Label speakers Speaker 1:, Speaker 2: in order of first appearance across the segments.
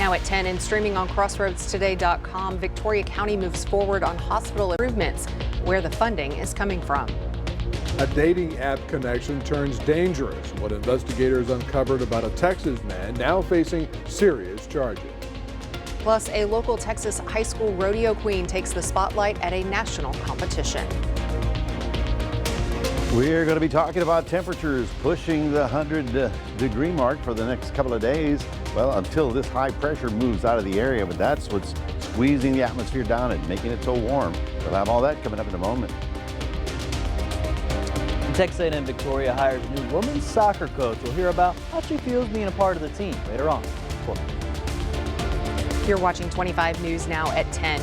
Speaker 1: Now at 10 and streaming on crossroadstoday.com, Victoria County moves forward on hospital improvements, where the funding is coming from.
Speaker 2: A dating app connection turns dangerous. What investigators uncovered about a Texas man now facing serious charges.
Speaker 1: Plus, a local Texas high school rodeo queen takes the spotlight at a national competition.
Speaker 3: We're going to be talking about temperatures pushing the 100-degree mark for the next couple of days. Well, until this high pressure moves out of the area, but that's what's squeezing the atmosphere down and making it so warm. We'll have all that coming up in a moment.
Speaker 4: Texas A&M Victoria hires new women's soccer coach. We'll hear about how she feels being a part of the team later on.
Speaker 1: You're watching 25 News now at 10.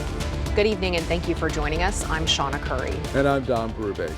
Speaker 1: Good evening and thank you for joining us. I'm Shauna Curry.
Speaker 2: And I'm Don Brubaker.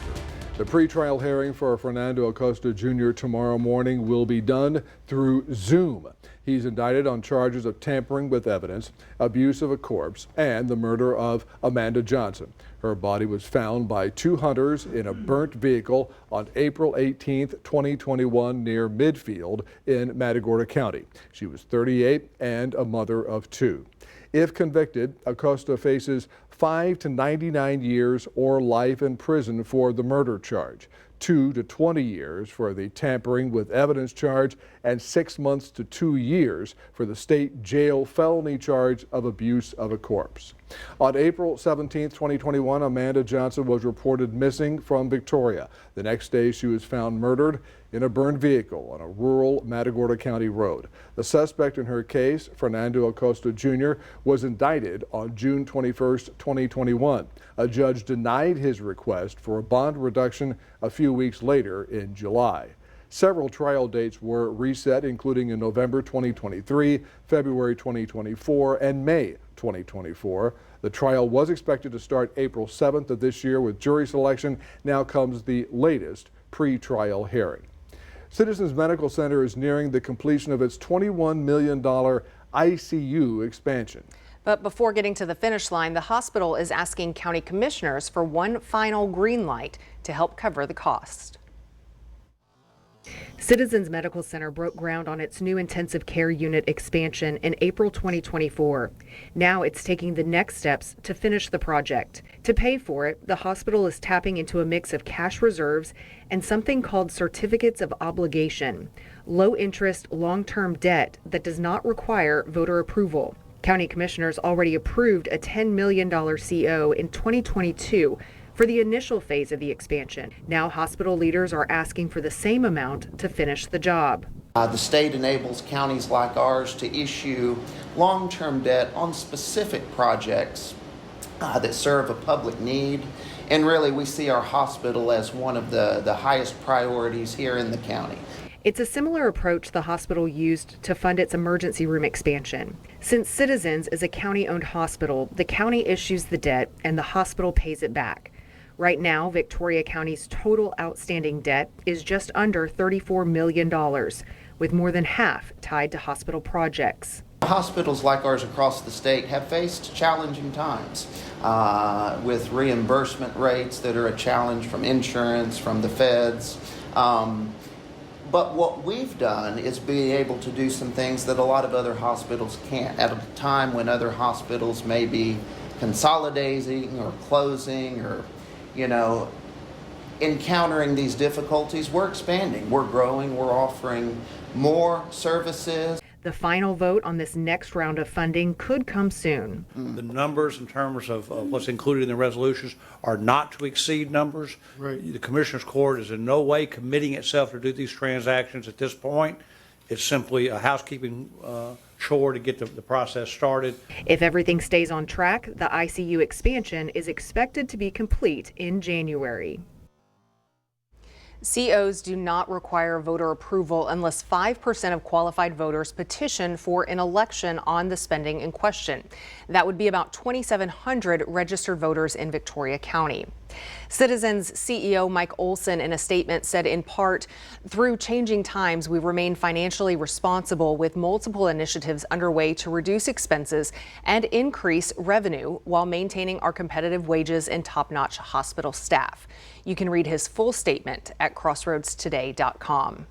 Speaker 2: The pretrial hearing for Fernando Acosta Jr. tomorrow morning will be done through Zoom. He's indicted on charges of tampering with evidence, abuse of a corpse, and the murder of Amanda Johnson. Her body was found by two hunters in a burnt vehicle on April 18, 2021 near Midfield in Matagorda County. She was 38 and a mother of two. If convicted, Acosta faces 5 to 99 years or life in prison for the murder charge, 2 to 20 years for the tampering with evidence charge, and 6 months to 2 years for the state jail felony charge of abuse of a corpse. On April 17, 2021, Amanda Johnson was reported missing from Victoria. The next day, she was found murdered in a burned vehicle on a rural Matagorda County road. The suspect in her case, Fernando Acosta Jr., was indicted on June 21, 2021. A judge denied his request for a bond reduction a few weeks later in July. Several trial dates were reset, including in November 2023, February 2024, and May 2024. The trial was expected to start April 7th of this year with jury selection. Now comes the latest pre-trial hearing. Citizens Medical Center is nearing the completion of its $21 million ICU expansion.
Speaker 1: But before getting to the finish line, the hospital is asking county commissioners for one final green light to help cover the cost. Citizens Medical Center broke ground on its new intensive care unit expansion in April 2024. Now it's taking the next steps to finish the project. To pay for it, the hospital is tapping into a mix of cash reserves and something called certificates of obligation, low interest, long-term debt that does not require voter approval. County commissioners already approved a $10 million CO in 2022 for the initial phase of the expansion. Now hospital leaders are asking for the same amount to finish the job.
Speaker 5: The state enables counties like ours to issue long-term debt on specific projects that serve a public need. And really, we see our hospital as one of the highest priorities here in the county.
Speaker 1: It's a similar approach the hospital used to fund its emergency room expansion. Since Citizens is a county-owned hospital, the county issues the debt and the hospital pays it back. Right now, Victoria County's total outstanding debt is just under $34 million, with more than half tied to hospital projects.
Speaker 5: Hospitals like ours across the state have faced challenging times with reimbursement rates that are a challenge from insurance, from the feds. But what we've done is be able to do some things that a lot of other hospitals can't. At a time when other hospitals may be consolidating or closing or encountering these difficulties, we're expanding, we're growing, we're offering more services.
Speaker 1: The final vote on this next round of funding could come soon.
Speaker 6: The numbers in terms of what's included in the resolutions are not to exceed numbers. Right. The Commissioner's Court is in no way committing itself to do these transactions at this point. It's simply a housekeeping chore to get the process started.
Speaker 1: If everything stays on track, the ICU expansion is expected to be complete in January. COs do not require voter approval unless 5% of qualified voters petition for an election on the spending in question. That would be about 2,700 registered voters in Victoria County. Citizens CEO Mike Olson in a statement said, in part, through changing times, we remain financially responsible with multiple initiatives underway to reduce expenses and increase revenue while maintaining our competitive wages and top-notch hospital staff. You can read his full statement at crossroadstoday.com.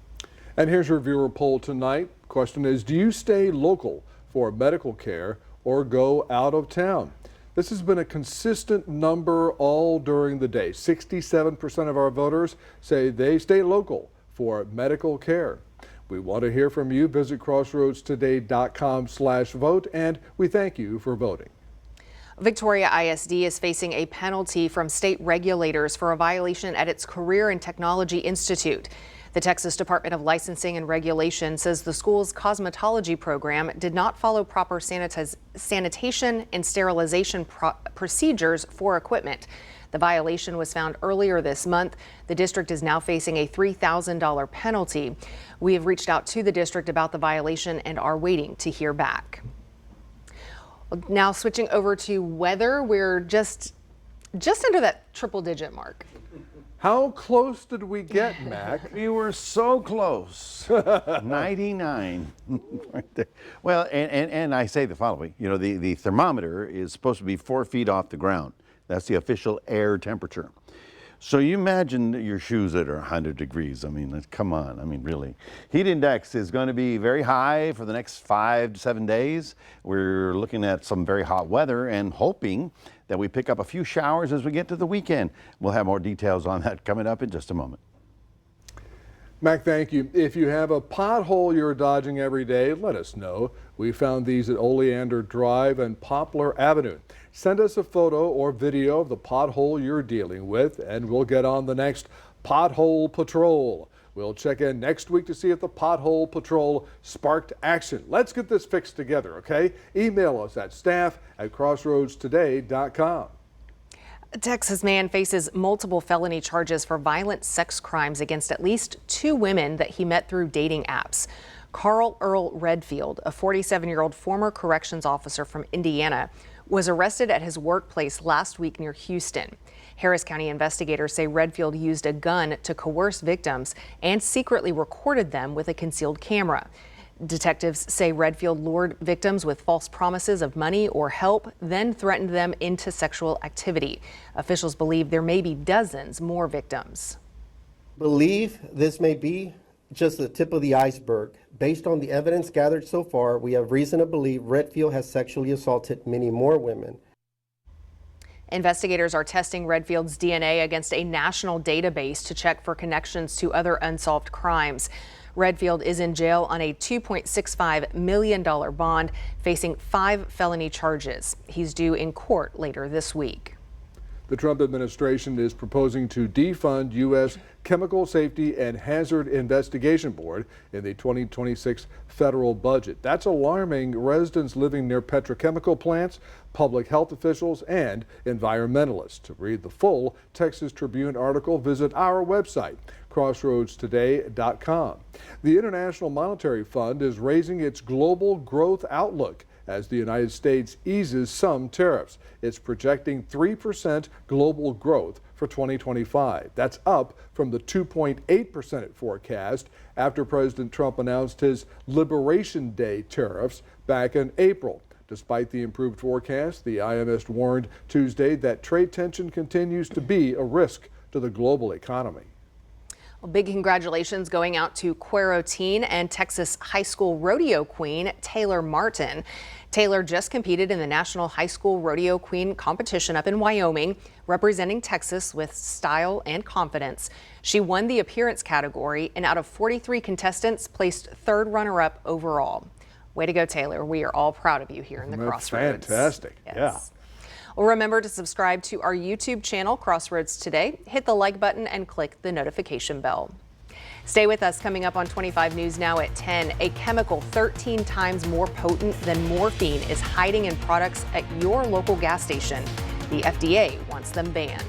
Speaker 2: And here's your viewer poll tonight. Question is, do you stay local for for medical care or go out of town. This has been a consistent number all during the day. 67% of our voters say they stay local for medical care. We want to hear from you. Visit crossroadstoday.com/vote, and we thank you for voting.
Speaker 1: Victoria ISD is facing a penalty from state regulators for a violation at its Career and Technology Institute. The Texas Department of Licensing and Regulation says the school's cosmetology program did not follow proper sanitation and sterilization procedures for equipment. The violation was found earlier this month. The district is now facing a $3,000 penalty. We have reached out to the district about the violation and are waiting to hear back. Now switching over to weather, we're just under that triple-digit mark.
Speaker 2: How close did we get, Mac?
Speaker 3: We were so close. 99 right there. Well, and I say the following, you know, the thermometer is supposed to be 4 feet off the ground. That's the official air temperature. So you imagine your shoes that are 100 degrees. I mean, come on. I mean, really. Heat index is going to be very high for the next 5 to 7 days. We're looking at some very hot weather and hoping that we pick up a few showers as we get to the weekend. We'll have more details on that coming up in just a moment.
Speaker 2: Mac, thank you. If you have a pothole you're dodging every day, let us know. We found these at Oleander Drive and Poplar Avenue. Send us a photo or video of the pothole you're dealing with, and we'll get on the next Pothole Patrol. We'll check in next week to see if the Pothole Patrol sparked action. Let's get this fixed together, okay? Email us at staff@crossroadstoday.com.
Speaker 1: A Texas man faces multiple felony charges for violent sex crimes against at least 2 women that he met through dating apps. Carl Earl Redfield, a 47-year-old former corrections officer from Indiana, was arrested at his workplace last week near Houston. Harris County investigators say Redfield used a gun to coerce victims and secretly recorded them with a concealed camera. Detectives say Redfield lured victims with false promises of money or help, then threatened them into sexual activity. Officials believe there may be dozens more victims.
Speaker 7: Believe this may be just the tip of the iceberg. Based on the evidence gathered so far, we have reason to believe Redfield has sexually assaulted many more women.
Speaker 1: Investigators are testing Redfield's DNA against a national database to check for connections to other unsolved crimes. Redfield is in jail on a $2.65 million bond, facing 5 felony charges. He's due in court later this week.
Speaker 2: The Trump administration is proposing to defund U.S. Chemical Safety and Hazard Investigation Board in the 2026 federal budget. That's alarming residents living near petrochemical plants, public health officials, and environmentalists. To read the full Texas Tribune article, visit our website, crossroadstoday.com. The International Monetary Fund is raising its global growth outlook as the United States eases some tariffs. It's projecting 3% global growth for 2025. That's up from the 2.8% it forecast after President Trump announced his Liberation Day tariffs back in April. Despite the improved forecast, the IMF warned Tuesday that trade tension continues to be a risk to the global economy.
Speaker 1: Well, big congratulations going out to Cuero teen and Texas high school rodeo queen Taylor Martin. Taylor just competed in the National High School Rodeo Queen competition up in Wyoming, representing Texas with style and confidence. She won the appearance category and out of 43 contestants placed 3rd runner-up overall. Way to go, Taylor. We are all proud of you here in the Crossroads.
Speaker 2: Fantastic.
Speaker 1: Yes.
Speaker 2: Yeah.
Speaker 1: Well, remember to subscribe to our YouTube channel, Crossroads Today. Hit the like button and click the notification bell. Stay with us. Coming up on 25 News Now at 10. A chemical 13 times more potent than morphine is hiding in products at your local gas station. The FDA wants them banned.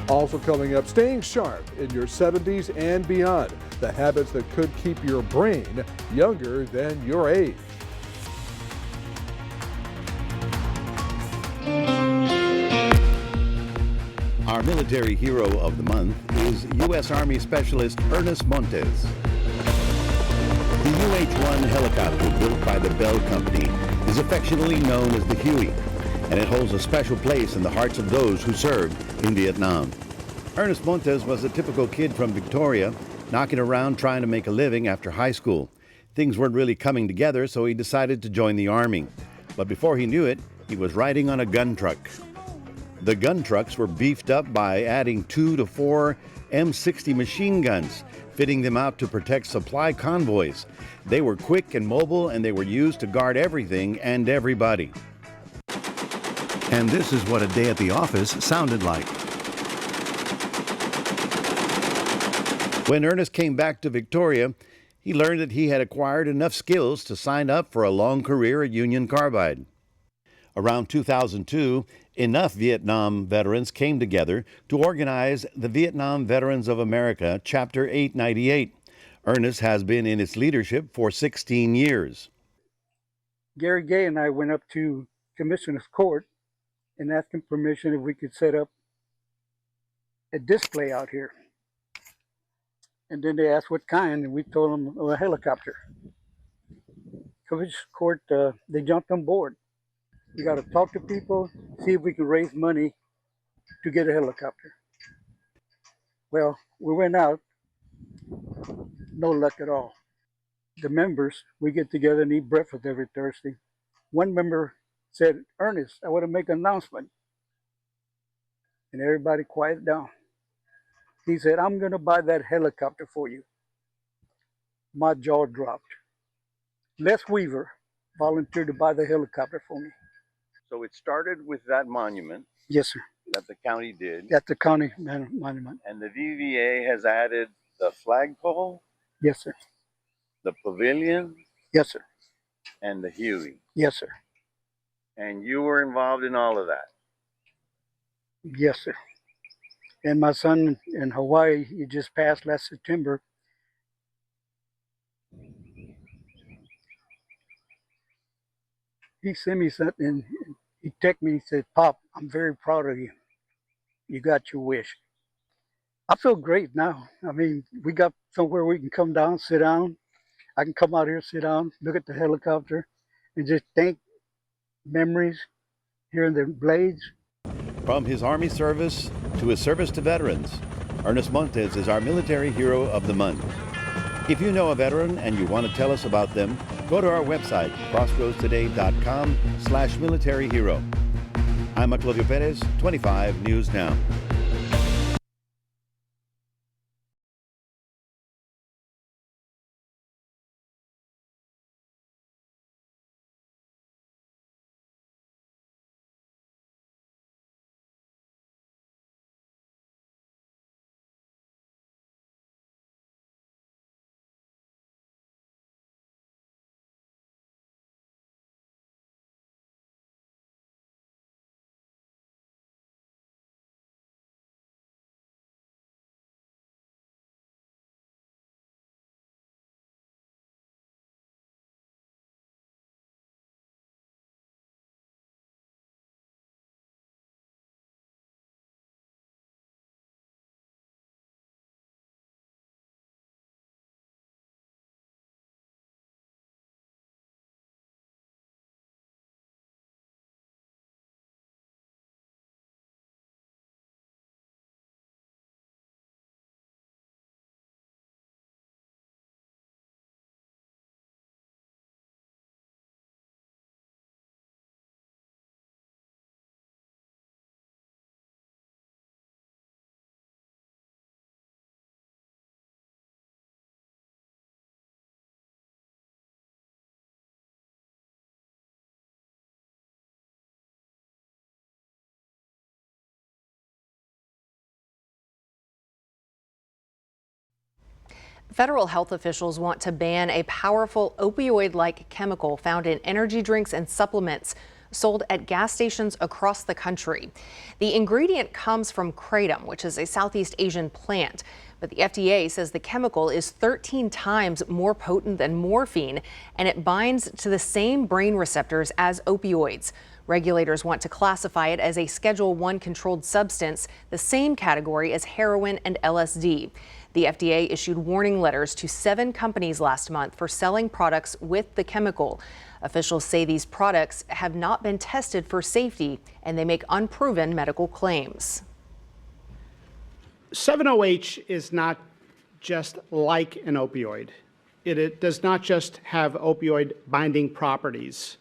Speaker 2: Also coming up, staying sharp in your 70s and beyond. The habits that could keep your brain younger than your age.
Speaker 3: Our military hero of the month is U.S. Army Specialist Ernest Montes. The UH-1 helicopter built by the Bell Company is affectionately known as the Huey, and it holds a special place in the hearts of those who served in Vietnam. Ernest Montes was a typical kid from Victoria, knocking around trying to make a living after high school. Things weren't really coming together, so he decided to join the Army. But before he knew it, he was riding on a gun truck. The gun trucks were beefed up by adding 2 to 4 M60 machine guns, fitting them out to protect supply convoys. They were quick and mobile, and they were used to guard everything and everybody. And this is what a day at the office sounded like. When Ernest came back to Victoria, he learned that he had acquired enough skills to sign up for a long career at Union Carbide. Around 2002, enough Vietnam veterans came together to organize the Vietnam Veterans of America, Chapter 898. Ernest has been in its leadership for 16 years.
Speaker 8: Gary Gay and I went up to Commissioner's Court and asked him permission if we could set up a display out here. And then they asked what kind, and we told them a helicopter. Commissioner's Court, they jumped on board. We got to talk to people, see if we can raise money to get a helicopter. Well, we went out, no luck at all. The members, we get together and eat breakfast every Thursday. One member said, Ernest, I want to make an announcement. And everybody quieted down. He said, I'm going to buy that helicopter for you. My jaw dropped. Les Weaver volunteered to buy the helicopter for me.
Speaker 3: So it started with that monument
Speaker 8: Yes, sir.
Speaker 3: that the county did,
Speaker 8: At the county monument.
Speaker 3: and the VVA has added the flagpole,
Speaker 8: Yes, sir.
Speaker 3: the pavilion,
Speaker 8: Yes, sir.
Speaker 3: and the Huey.
Speaker 8: Yes, sir.
Speaker 3: And you were involved in all of that.
Speaker 8: Yes, sir. And my son in Hawaii, he just passed last September. He sent me something, and he texted me and said, Pop, I'm very proud of you. You got your wish. I feel great now. I mean, we got somewhere we can come down, sit down. I can come out here, sit down, look at the helicopter, and just think memories, hearing the blades.
Speaker 3: From his Army service to his service to veterans, Ernest Montes is our Military Hero of the Month. If you know a veteran and you want to tell us about them, go to our website, crossroadstoday.com/military hero. I'm Maclovio Perez, 25 News Now.
Speaker 1: Federal health officials want to ban a powerful opioid-like chemical found in energy drinks and supplements sold at gas stations across the country. The ingredient comes from kratom, which is a Southeast Asian plant. But the FDA says the chemical is 13 times more potent than morphine, and it binds to the same brain receptors as opioids. Regulators want to classify it as a Schedule I controlled substance, the same category as heroin and LSD. The FDA issued warning letters to 7 companies last month for selling products with the chemical. Officials say these products have not been tested for safety, and they make unproven medical claims.
Speaker 9: 7-OH is not just like an opioid. it does not just have opioid binding properties.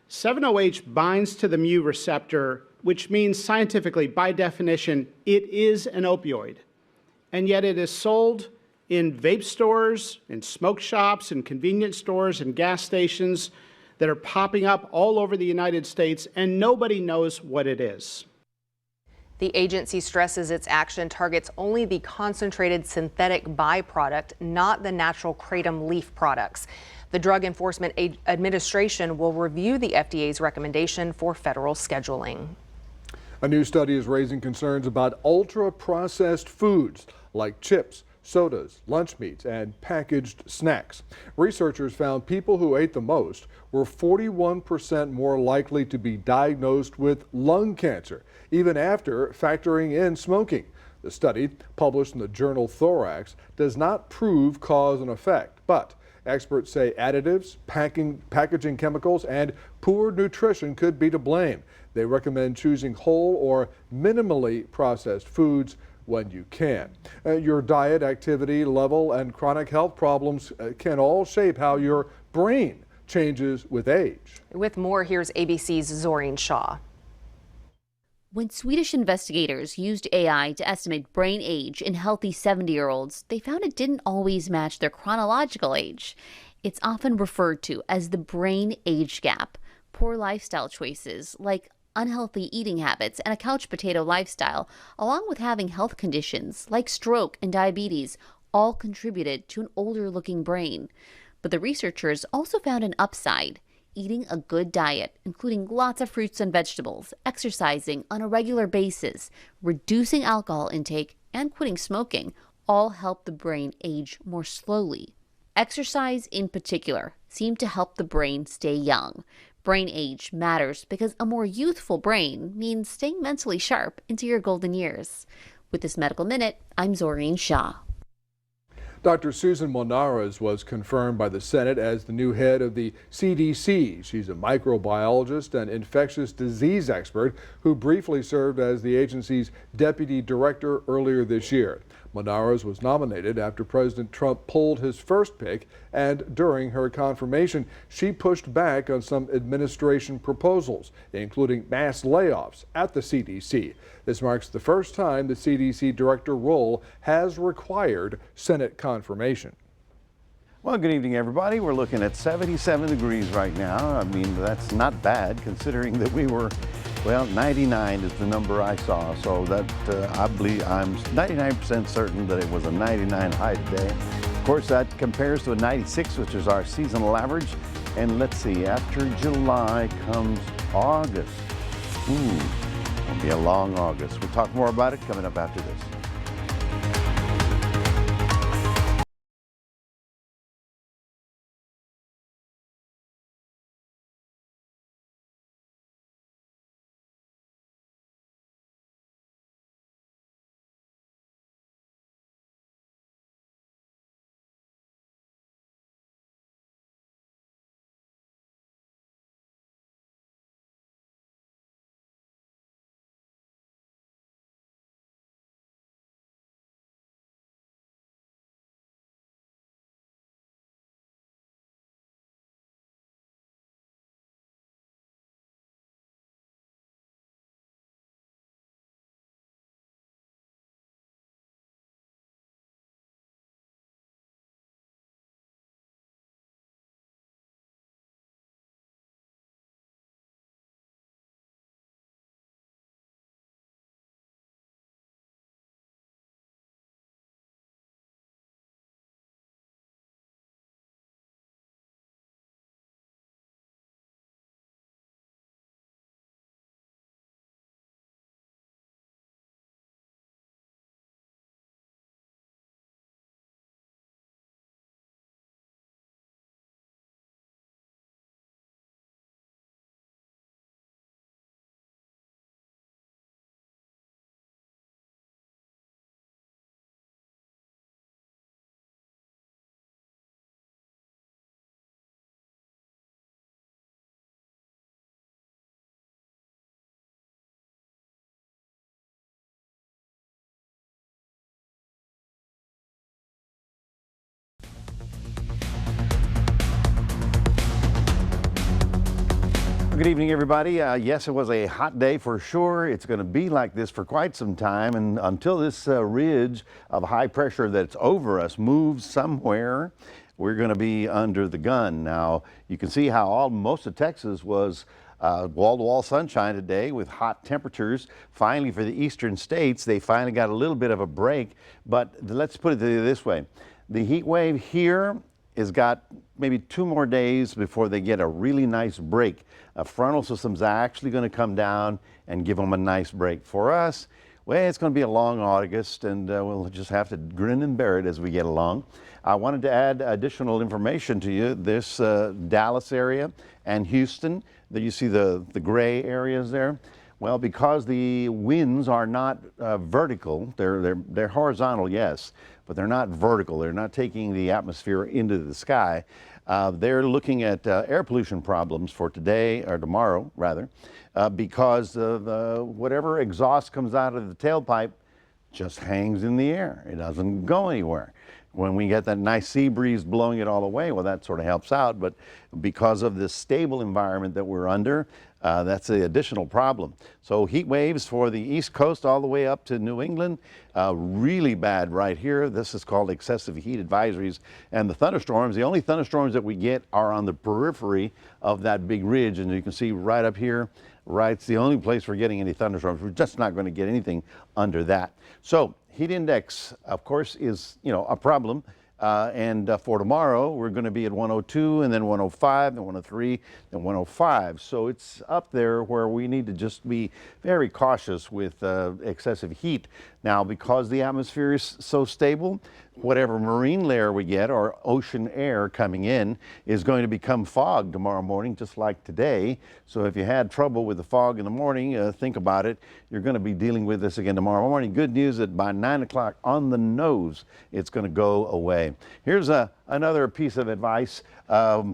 Speaker 9: 7-OH binds to the mu receptor, which means scientifically, by definition, it is an opioid. And yet it is sold in vape stores, in smoke shops, in convenience stores, and gas stations that are popping up all over the United States, and nobody knows what it is.
Speaker 1: The agency stresses its action targets only the concentrated synthetic byproduct, not the natural kratom leaf products. The Drug Enforcement Administration will review the FDA's recommendation for federal scheduling.
Speaker 2: A new study is raising concerns about ultra-processed foods like chips, sodas, lunch meats, and packaged snacks. Researchers found people who ate the most were 41% more likely to be diagnosed with lung cancer, even after factoring in smoking. The study, published in the journal Thorax, does not prove cause and effect, but experts say additives, packaging chemicals, and poor nutrition could be to blame. They recommend choosing whole or minimally processed foods when you can. Your diet, activity level, and chronic health problems can all shape how your brain changes with age.
Speaker 1: With more, here's ABC's Zoreen Shaw.
Speaker 10: When Swedish investigators used AI to estimate brain age in healthy 70-year-olds, they found it didn't always match their chronological age. It's often referred to as the brain age gap. Poor lifestyle choices, like unhealthy eating habits and a couch potato lifestyle, along with having health conditions like stroke and diabetes, all contributed to an older-looking brain. But the researchers also found an upside. Eating a good diet, including lots of fruits and vegetables, exercising on a regular basis, reducing alcohol intake, and quitting smoking all help the brain age more slowly. Exercise in particular seemed to help the brain stay young. Brain age matters because a more youthful brain means staying mentally sharp into your golden years. With this Medical Minute, I'm Zoreen Shaw.
Speaker 2: Dr. Susan Molnares was confirmed by the Senate as the new head of the CDC. She's a microbiologist and infectious disease expert who briefly served as the agency's deputy director earlier this year. Molnares was nominated after President Trump pulled his first pick, and during her confirmation, she pushed back on some administration proposals, including mass layoffs at the CDC. This marks the first time the CDC director role has required Senate confirmation.
Speaker 3: Well, good evening, everybody. We're looking at 77 degrees right now. I mean, that's not bad considering that we were, well, 99 is the number I saw. So that I believe I'm 99% certain that it was a 99 high today. Of course, that compares to a 96, which is our seasonal average. And let's see, after July comes August. It'll be a long August. We'll talk more about it coming up after this. Good evening, everybody. Yes, it was a hot day for sure. It's going to be like this for quite some time, and until this ridge of high pressure that's over us moves somewhere, we're going to be under the gun. Now, you can see how most of Texas was wall-to-wall sunshine today with hot temperatures. Finally, for the eastern states, they finally got a little bit of a break. But let's put it this way. The heat wave here has got maybe 2 more days before they get a really nice break. A frontal system's actually going to come down and give them a nice break. For us, well, it's going to be a long August, and we'll just have to grin and bear it as we get along. I wanted to add additional information to you. This Dallas area and Houston, that you see the gray areas there. Well, because the winds are not vertical, they're horizontal, yes, but they're not vertical. They're not taking the atmosphere into the sky. They're looking at air pollution problems for today, or tomorrow rather, because whatever exhaust comes out of the tailpipe just hangs in the air. It doesn't go anywhere. When we get that nice sea breeze blowing it all away, well, that sort of helps out. But because of this stable environment that we're under, that's the additional problem. So heat waves for the East Coast all the way up to New England, really bad right here. This is called excessive heat advisories. And the thunderstorms, the only thunderstorms that we get are on the periphery of that big ridge. And you can see right up here, right, it's the only place we're getting any thunderstorms. We're just not going to get anything under that. So heat index, of course, is, a problem. And for tomorrow, we're going to be at 102, and then 105, then 103, then 105. So it's up there where we need to just be very cautious with excessive heat. Now, because the atmosphere is so stable, whatever marine layer we get or ocean air coming in is going to become fog tomorrow morning, just like today. So if you had trouble with the fog in the morning, think about it. You're going to be dealing with this again tomorrow morning. Good news that by 9 o'clock on the nose, it's going to go away. Here's another piece of advice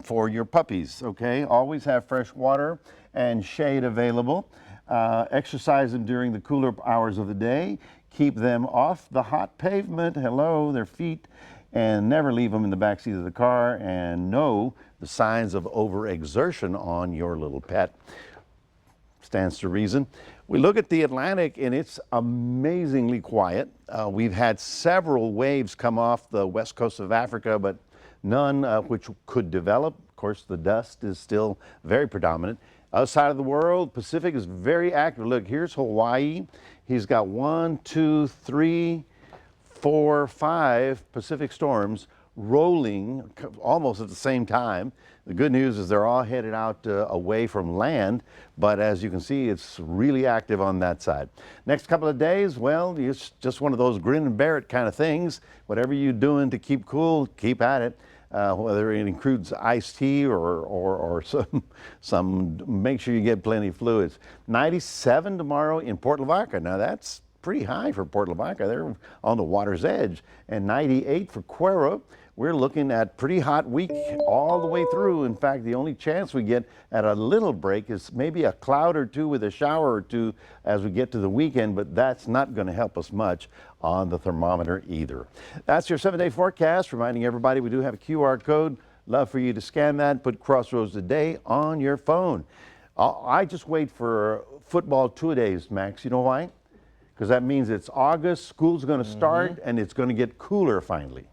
Speaker 3: for your puppies, okay? Always have fresh water and shade available. Exercise them during the cooler hours of the day. Keep them off the hot pavement, their feet, and never leave them in the backseat of the car, and know the signs of overexertion on your little pet. Stands to reason. We look at the Atlantic, and it's amazingly quiet. We've had several waves come off the west coast of Africa, but none which could develop. Of course, the dust is still very predominant. Outside of the world, Pacific is very active. Look, here's Hawaii. He's got 1, 2, 3, 4, 5 Pacific storms rolling almost at the same time. The good news is they're all headed out away from land, but as you can see, it's really active on that side. Next couple of days, well, it's just one of those grin and bear it kind of things. Whatever you're doing to keep cool, keep at it. Whether it includes iced tea or some, make sure you get plenty of fluids. 97 tomorrow in Port Lavaca. Now that's pretty high for Port Lavaca. They're on the water's edge. And 98 for Cuero. We're looking at pretty hot week all the way through. In fact, the only chance we get at a little break is maybe a cloud or two with a shower or two as we get to the weekend, but that's not going to help us much on the thermometer either. That's your 7-day forecast. Reminding everybody we do have a QR code. Love for you to scan that, put Crossroads Today on your phone. I just wait for football 2-a-days, Max. You know why? Because that means it's August, school's going to start, and it's going to get cooler finally.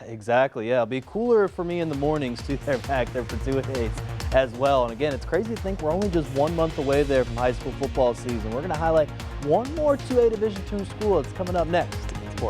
Speaker 4: Exactly, yeah. It'll be cooler for me in the mornings too. They're back there for 2 days as well. And again, it's crazy to think we're only just 1 month away there from high school football season. We're going to highlight one more 2A Division II school that's coming up next. It's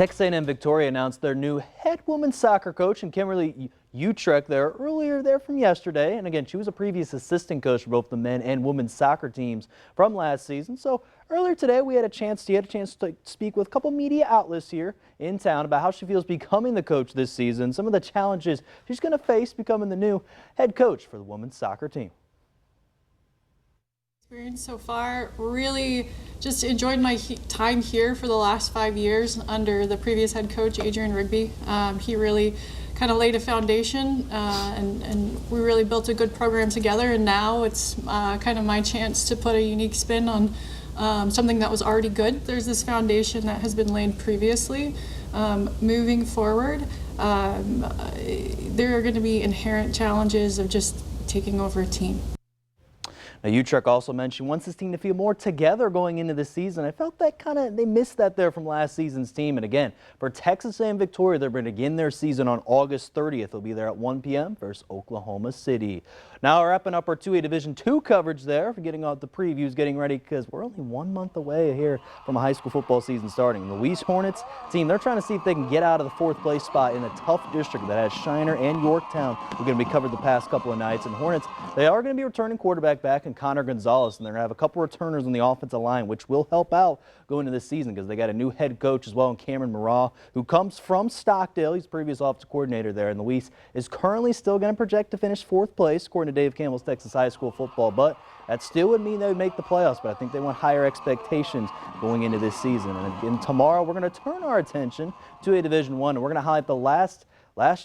Speaker 4: Texas A&M Victoria announced their new head women's soccer coach, and Kimberly Utrecht there earlier there from yesterday. And again, she was a previous assistant coach for both the men and women's soccer teams from last season. So earlier today, we had a chance to speak with a couple media outlets here in town about how she feels becoming the coach this season, some of the challenges she's going to face becoming the new head coach for the women's soccer team.
Speaker 11: Experience so far, really just enjoyed my time here for the last 5 years under the previous head coach Adrian Rigby. He really kind of laid a foundation and we really built a good program together, and now it's kind of my chance to put a unique spin on something that was already good. There's this foundation that has been laid previously. Moving forward, there are going to be inherent challenges of just taking over a team.
Speaker 4: Now, Utrecht also mentioned she wants this team to feel more together going into the season. I felt that they missed that there from last season's team. And again, for Texas A&M Victoria, they're going to begin their season on August 30th. They'll be there at 1 p.m. versus Oklahoma City. Now wrapping up our 2A Division II coverage there, for getting out the previews, getting ready, because we're only 1 month away here from a high school football season starting. The Louise Hornets team, they're trying to see if they can get out of the 4th place spot in a tough district that has Shiner and Yorktown. We're going to be covered the past couple of nights. And Hornets, they are going to be returning quarterback back in Connor Gonzalez, and they're going to have a couple returners on the offensive line, which will help out going into this season because they got a new head coach as well in Cameron Murrah, who comes from Stockdale. He's previous offensive coordinator there, and Louise is currently still going to project to finish 4th place according to Dave Campbell's Texas High School Football, but that still would mean they would make the playoffs, but I think they want higher expectations going into this season. And again, tomorrow we're going to turn our attention to a Division I, and we're going to highlight the last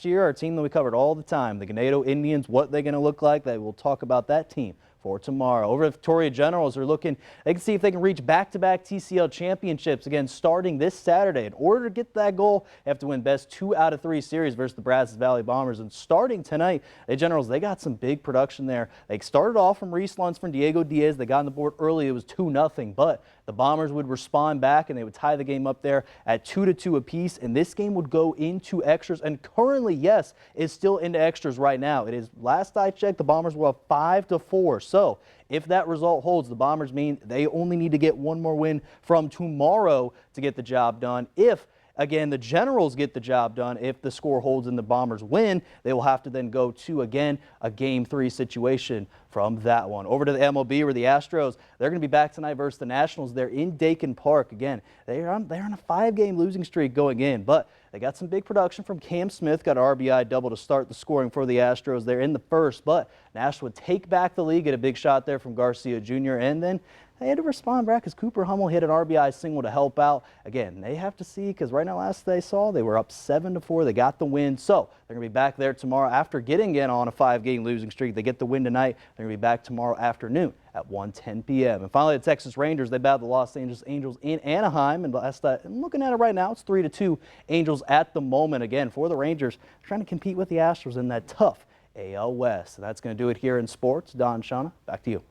Speaker 4: year, our team that we covered all the time, the Ganado Indians, what they're going to look like. We'll talk about that team for tomorrow. Over at Victoria Generals, they can see if they can reach back-to-back TCL championships, again, starting this Saturday. In order to get that goal, they have to win best 2 out of 3 series versus the Brazos Valley Bombers. And starting tonight, the Generals, they got some big production there. They started off from Reese Lunsford, Diego Diaz. They got on the board early. It was 2-0, but the Bombers would respond back, and they would tie the game up there at 2-2 apiece. And this game would go into extras, and currently, yes, is still into extras right now. It is, last I checked, the Bombers were up 5-4. So if that result holds, the Bombers mean they only need to get one more win from tomorrow to get the job done. If, again, the Generals get the job done, if the score holds and the Bombers win, they will have to then go to, again, a Game 3 situation from that one. Over to the MLB, where the Astros, they're going to be back tonight versus the Nationals. They're in Dakin Park. Again, they're on a 5-game losing streak going in, but they got some big production from Cam Smith, got an RBI double to start the scoring for the Astros there in the first, but Nashville would take back the lead, get a big shot there from Garcia Jr., and then they had to respond back as Cooper Hummel hit an RBI single to help out. Again, they have to see, because right now last they saw, they were up 7-4. They got the win, so they're going to be back there tomorrow after getting in on a 5-game losing streak. They get the win tonight. They're going to be back tomorrow afternoon at 1:10 p.m. And finally, the Texas Rangers, they battled the Los Angeles Angels in Anaheim. And I'm looking at it right now, it's 3-2 Angels at the moment. Again, for the Rangers, trying to compete with the Astros in that tough AL West. And that's going to do it here in sports. Don, Shauna, back to you.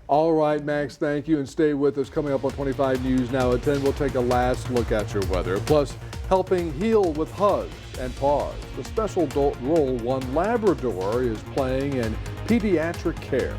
Speaker 2: All right, Max, thank you, and stay with us. Coming up on 25 News Now at 10, we'll take a last look at your weather. Plus, helping heal with hugs and paws. The special adult role one Labrador is playing in pediatric care.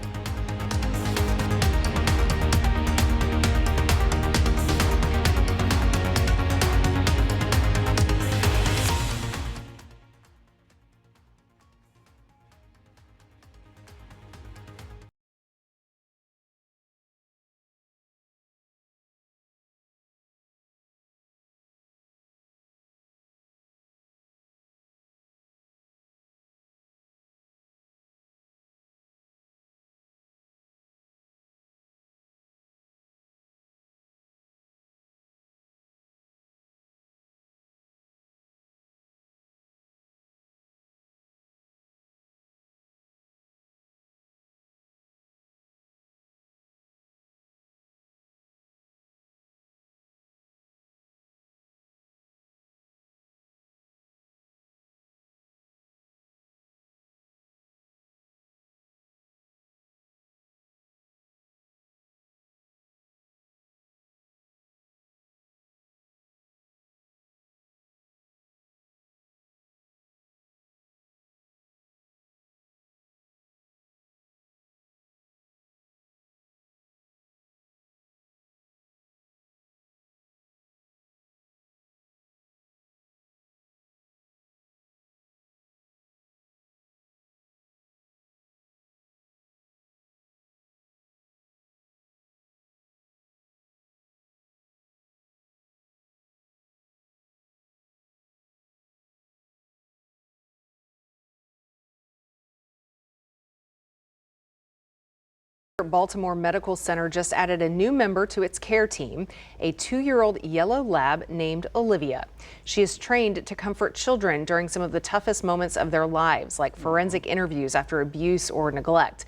Speaker 1: Baltimore Medical Center just added a new member to its care team, a 2-year-old yellow lab named Olivia. She is trained to comfort children during some of the toughest moments of their lives, like forensic interviews after abuse or neglect.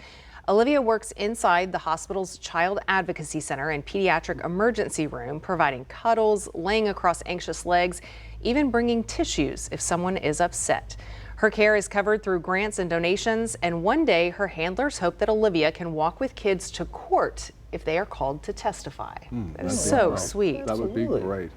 Speaker 1: Olivia works inside the hospital's Child Advocacy Center and Pediatric Emergency Room, providing cuddles, laying across anxious legs, even bringing tissues if someone is upset. Her care is covered through grants and donations, and one day her handlers hope that Olivia can walk with kids to court if they are called to testify. That is so sweet.
Speaker 2: That would be great.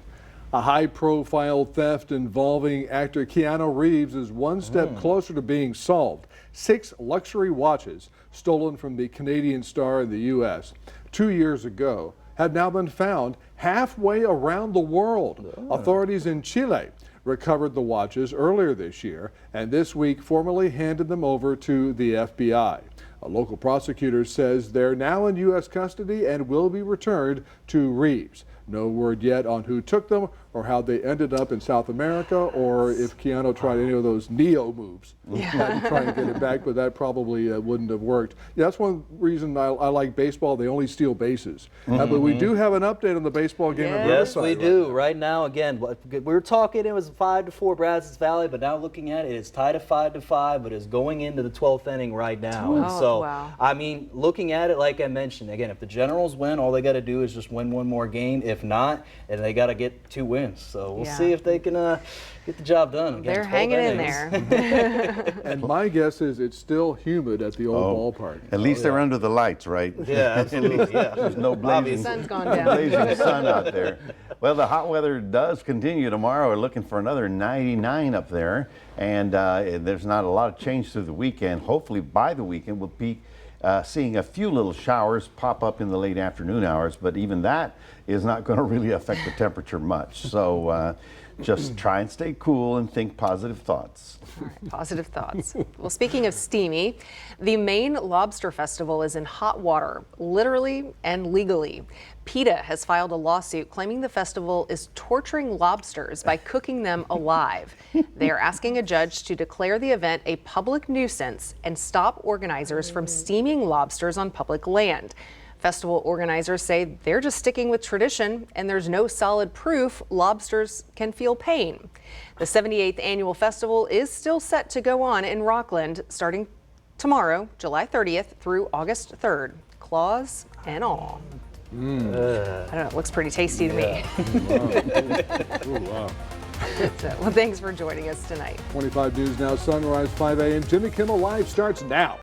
Speaker 2: A high-profile theft involving actor Keanu Reeves is one step closer to being solved. 6 luxury watches stolen from the Canadian star in the U.S. 2 years ago have now been found halfway around the world. Authorities in Chile recovered the watches earlier this year and this week formally handed them over to the FBI. A local prosecutor says they're now in U.S. custody and will be returned to Reeves. No word yet on who took them or how they ended up in South America, or if Keanu tried any of those Neo moves trying to get it back, but that probably wouldn't have worked. Yeah, that's one reason I like baseball. They only steal bases. But we do have an update on the baseball game at Riverside.
Speaker 4: Yes, we do. Right now, again, we were talking, it was 5-4 Brazos Valley, but now looking at it, it's tied at 5-5, but it's going into the 12th inning right now. And so, I mean, looking at it, like I mentioned, again, if the Generals win, all they got to do is just win one more game. If not, and they got to get 2 wins. So we'll see if they can get the job done. Again,
Speaker 1: they're hanging in there.
Speaker 2: And my guess is it's still humid at the old ballpark.
Speaker 3: At least they're under the lights, right?
Speaker 4: Yeah, absolutely. Yeah.
Speaker 3: There's no blazing,
Speaker 1: Sun's gone down.
Speaker 3: blazing sun out there. Well, the hot weather does continue tomorrow. We're looking for another 99 up there. And there's not a lot of change through the weekend. Hopefully by the weekend we'll be seeing a few little showers pop up in the late afternoon hours, but even that is not going to really affect the temperature much. So just try and stay cool and think positive thoughts.
Speaker 1: All right, positive thoughts. Well, speaking of steamy, the Maine Lobster Festival is in hot water, literally and legally. PETA has filed a lawsuit claiming the festival is torturing lobsters by cooking them alive. They are asking a judge to declare the event a public nuisance and stop organizers from steaming lobsters on public land. Festival organizers say they're just sticking with tradition and there's no solid proof lobsters can feel pain. The 78th annual festival is still set to go on in Rockland starting tomorrow, July 30th through August 3rd. Claws and all. I don't know, it looks pretty tasty to me.
Speaker 2: Wow.
Speaker 1: Well, thanks for joining us tonight.
Speaker 2: 25 News Now, Sunrise 5 a.m. Jimmy Kimmel Live starts now.